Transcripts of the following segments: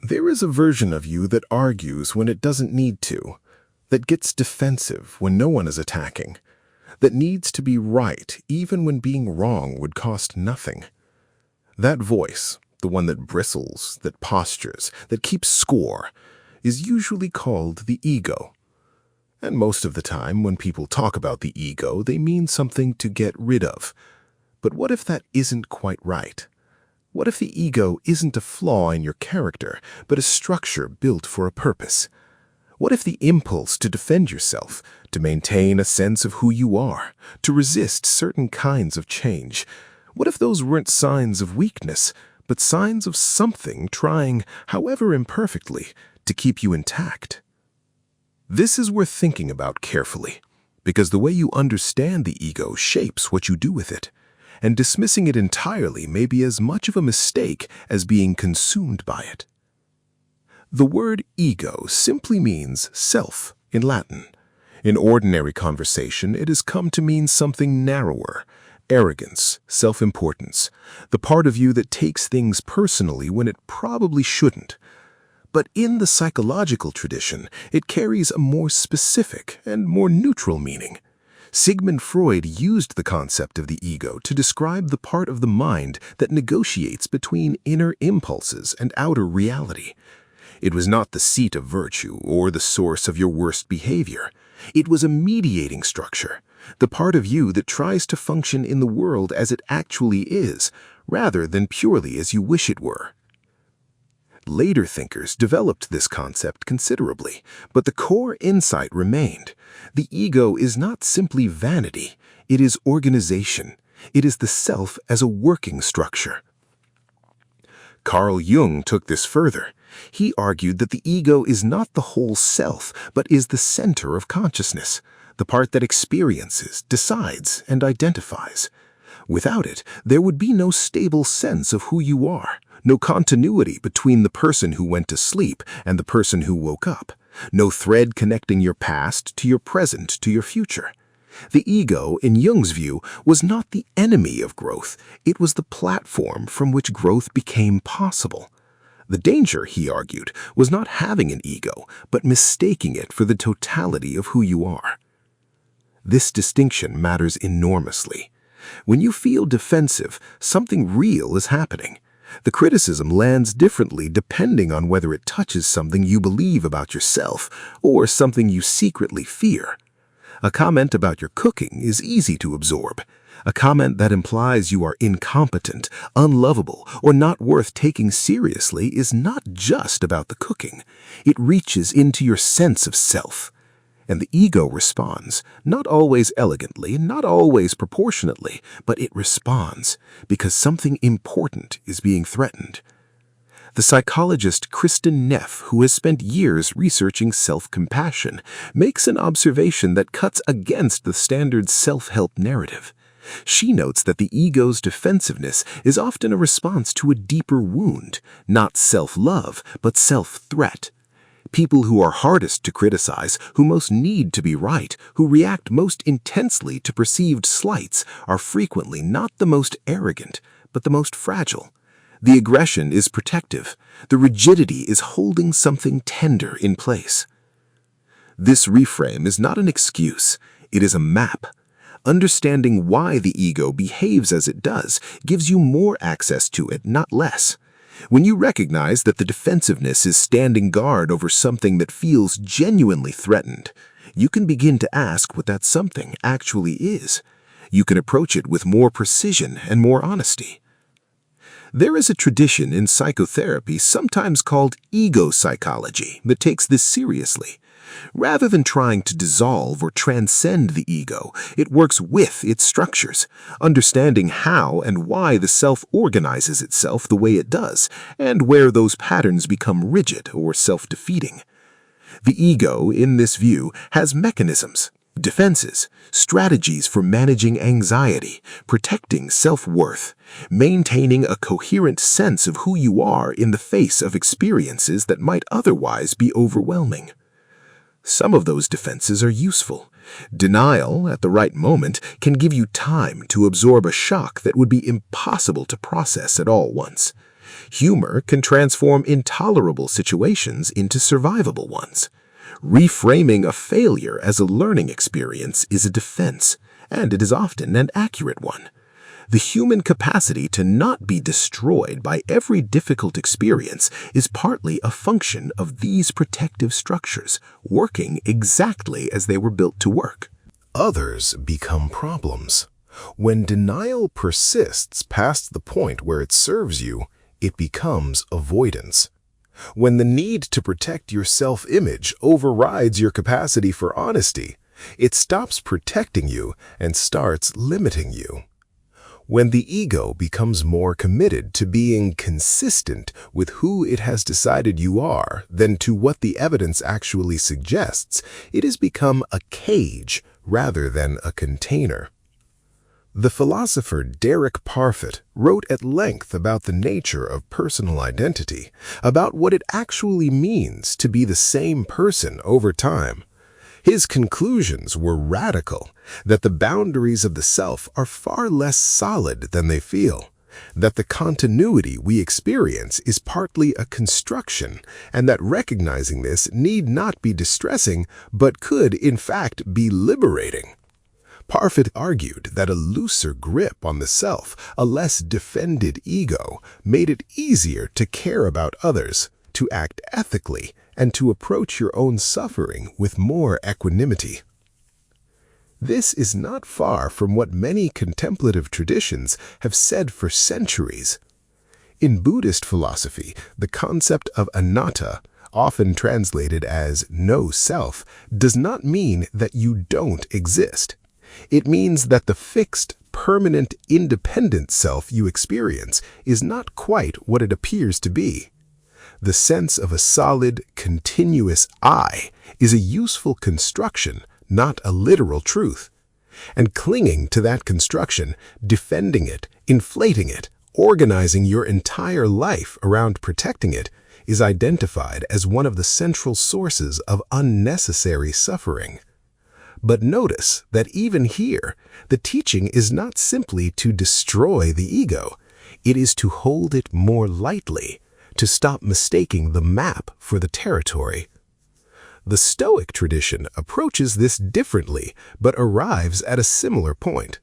There is a version of you that argues when it doesn't need to, that gets defensive when no one is attacking, that needs to be right even when being wrong would cost nothing. That voice, the one that bristles, that postures, that keeps score, is usually called the ego. And most of the time, when people talk about the ego, they mean something to get rid of. But what if that isn't quite right? What if the ego isn't a flaw in your character, but a structure built for a purpose? What if the impulse to defend yourself, to maintain a sense of who you are, to resist certain kinds of change, what if those weren't signs of weakness, but signs of something trying, however imperfectly, to keep you intact? This is worth thinking about carefully, because the way you understand the ego shapes what you do with it, and dismissing it entirely may be as much of a mistake as being consumed by it. The word ego simply means self in Latin. In ordinary conversation, it has come to mean something narrower: arrogance, self-importance, the part of you that takes things personally when it probably shouldn't. But in the psychological tradition, it carries a more specific and more neutral meaning. Sigmund Freud used the concept of the ego to describe the part of the mind that negotiates between inner impulses and outer reality. It was not the seat of virtue or the source of your worst behavior. It was a mediating structure, the part of you that tries to function in the world as it actually is, rather than purely as you wish it were. Later thinkers developed this concept considerably, but the core insight remained. The ego is not simply vanity, it is organization. It is the self as a working structure. Carl Jung took this further. He argued that the ego is not the whole self, but is the center of consciousness, the part that experiences, decides, and identifies. Without it, there would be no stable sense of who you are, no continuity between the person who went to sleep and the person who woke up, no thread connecting your past to your present to your future. The ego, in Jung's view, was not the enemy of growth. It was the platform from which growth became possible. The danger, he argued, was not having an ego, but mistaking it for the totality of who you are. This distinction matters enormously. When you feel defensive, something real is happening. The criticism lands differently depending on whether it touches something you believe about yourself or something you secretly fear. A comment about your cooking is easy to absorb. A comment that implies you are incompetent, unlovable, or not worth taking seriously is not just about the cooking. It reaches into your sense of self. And the ego responds, not always elegantly, not always proportionately, but it responds because something important is being threatened. The psychologist Kristin Neff, who has spent years researching self-compassion, makes an observation that cuts against the standard self-help narrative. She notes that the ego's defensiveness is often a response to a deeper wound, not self-love, but self-threat. People who are hardest to criticize, who most need to be right, who react most intensely to perceived slights, are frequently not the most arrogant, but the most fragile. The aggression is protective. The rigidity is holding something tender in place. This reframe is not an excuse. It is a map. Understanding why the ego behaves as it does gives you more access to it, not less. When you recognize that the defensiveness is standing guard over something that feels genuinely threatened, you can begin to ask what that something actually is. You can approach it with more precision and more honesty. There is a tradition in psychotherapy sometimes called ego psychology that takes this seriously. Rather than trying to dissolve or transcend the ego, it works with its structures, understanding how and why the self organizes itself the way it does, and where those patterns become rigid or self-defeating. The ego, in this view, has mechanisms, defenses, strategies for managing anxiety, protecting self-worth, maintaining a coherent sense of who you are in the face of experiences that might otherwise be overwhelming. Some of those defenses are useful. Denial, at the right moment, can give you time to absorb a shock that would be impossible to process at all once. Humor can transform intolerable situations into survivable ones. Reframing a failure as a learning experience is a defense, and it is often an accurate one. The human capacity to not be destroyed by every difficult experience is partly a function of these protective structures, working exactly as they were built to work. Others become problems. When denial persists past the point where it serves you, it becomes avoidance. When the need to protect your self-image overrides your capacity for honesty, it stops protecting you and starts limiting you. When the ego becomes more committed to being consistent with who it has decided you are than to what the evidence actually suggests, it has become a cage rather than a container. The philosopher Derek Parfit wrote at length about the nature of personal identity, about what it actually means to be the same person over time. His conclusions were radical, that the boundaries of the self are far less solid than they feel, that the continuity we experience is partly a construction, and that recognizing this need not be distressing, but could, in fact, be liberating. Parfit argued that a looser grip on the self, a less defended ego, made it easier to care about others, to act ethically, and to approach your own suffering with more equanimity. This is not far from what many contemplative traditions have said for centuries. In Buddhist philosophy, the concept of anatta, often translated as no self, does not mean that you don't exist. It means that the fixed, permanent, independent self you experience is not quite what it appears to be. The sense of a solid, continuous I is a useful construction, not a literal truth. And clinging to that construction, defending it, inflating it, organizing your entire life around protecting it, is identified as one of the central sources of unnecessary suffering. But notice that even here, the teaching is not simply to destroy the ego. It is to hold it more lightly, to stop mistaking the map for the territory. The Stoic tradition approaches this differently, but arrives at a similar point.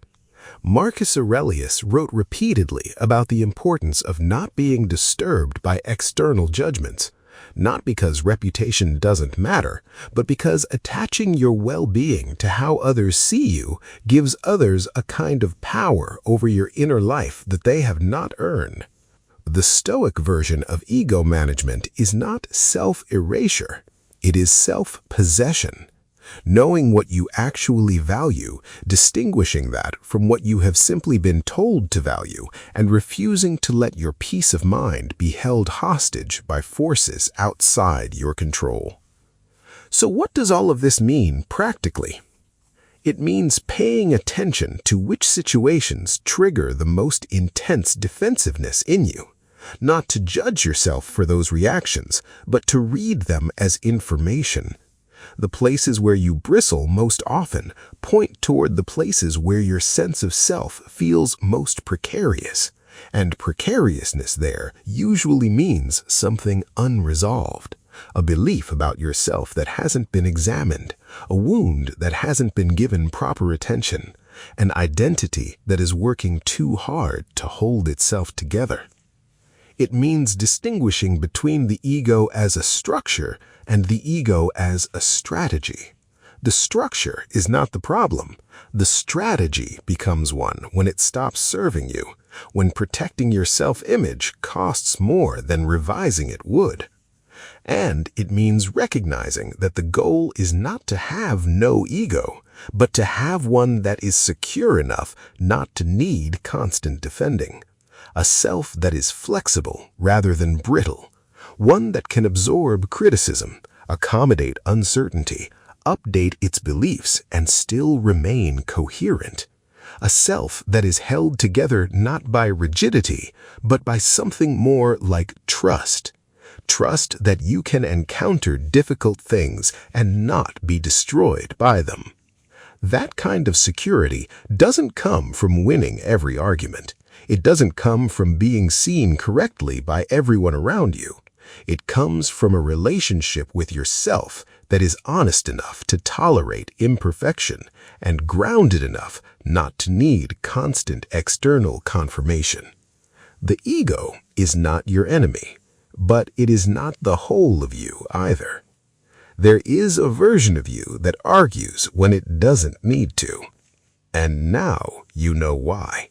Marcus Aurelius wrote repeatedly about the importance of not being disturbed by external judgments, not because reputation doesn't matter, but because attaching your well-being to how others see you gives others a kind of power over your inner life that they have not earned. The Stoic version of ego management is not self-erasure, it is self-possession. Knowing what you actually value, distinguishing that from what you have simply been told to value, and refusing to let your peace of mind be held hostage by forces outside your control. So what does all of this mean practically? It means paying attention to which situations trigger the most intense defensiveness in you. Not to judge yourself for those reactions, but to read them as information. The places where you bristle most often point toward the places where your sense of self feels most precarious, and precariousness there usually means something unresolved, a belief about yourself that hasn't been examined, a wound that hasn't been given proper attention, an identity that is working too hard to hold itself together. It means distinguishing between the ego as a structure and the ego as a strategy. The structure is not the problem. The strategy becomes one when it stops serving you, when protecting your self-image costs more than revising it would. And it means recognizing that the goal is not to have no ego, but to have one that is secure enough not to need constant defending. A self that is flexible rather than brittle, one that can absorb criticism, accommodate uncertainty, update its beliefs, and still remain coherent. A self that is held together not by rigidity, but by something more like trust. Trust that you can encounter difficult things and not be destroyed by them. That kind of security doesn't come from winning every argument. It doesn't come from being seen correctly by everyone around you. It comes from a relationship with yourself that is honest enough to tolerate imperfection and grounded enough not to need constant external confirmation. The ego is not your enemy, but it is not the whole of you either. There is a version of you that argues when it doesn't need to. And now you know why.